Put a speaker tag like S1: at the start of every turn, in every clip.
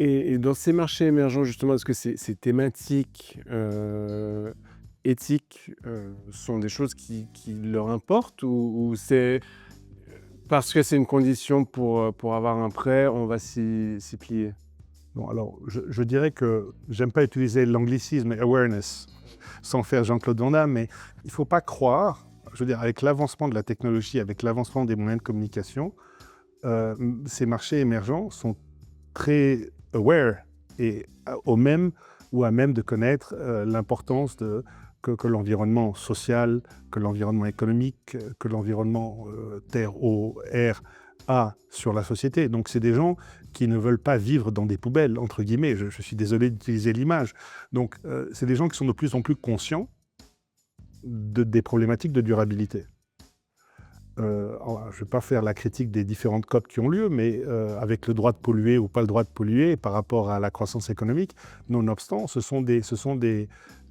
S1: Et dans ces marchés émergents, justement, est-ce que ces thématiques, éthiques, sont des choses qui leur importent ou c'est parce que c'est une condition pour avoir un prêt, on va s'y plier?
S2: Bon, alors, je dirais que j'aime pas utiliser l'anglicisme awareness sans faire Jean-Claude Van Damme, mais il ne faut pas croire, je veux dire, avec l'avancement de la technologie, avec l'avancement des moyens de communication, ces marchés émergents sont très aware et au même ou à même de connaître l'importance que l'environnement social, que l'environnement économique, que l'environnement terre, eau, air a sur la société. Donc c'est des gens qui ne veulent pas vivre dans des poubelles, entre guillemets. Je suis désolé d'utiliser l'image. Donc c'est des gens qui sont de plus en plus conscients des problématiques de durabilité. Alors, je ne vais pas faire la critique des différentes COP qui ont lieu, mais avec le droit de polluer ou pas le droit de polluer par rapport à la croissance économique, nonobstant, ce sont des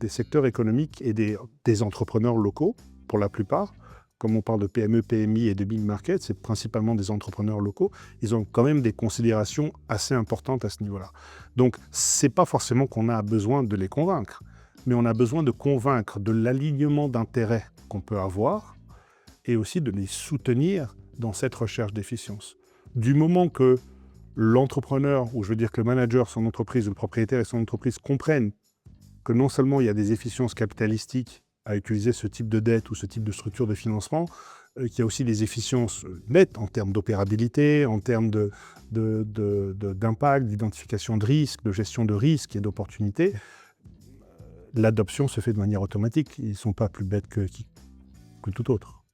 S2: secteurs économiques et des entrepreneurs locaux, pour la plupart. Comme on parle de PME, PMI et de big market, c'est principalement des entrepreneurs locaux. Ils ont quand même des considérations assez importantes à ce niveau-là. Donc, ce n'est pas forcément qu'on a besoin de les convaincre, mais on a besoin de convaincre de l'alignement d'intérêts qu'on peut avoir et aussi de les soutenir dans cette recherche d'efficience. Du moment que l'entrepreneur, ou je veux dire que le manager, son entreprise, ou le propriétaire et son entreprise comprennent que non seulement il y a des efficiences capitalistiques à utiliser ce type de dette ou ce type de structure de financement, qu'il y a aussi des efficiences nettes en termes d'opérabilité, en termes d'impact, d'identification de risques, de gestion de risques et d'opportunités, l'adoption se fait de manière automatique. Ils ne sont pas plus bêtes que tout autre.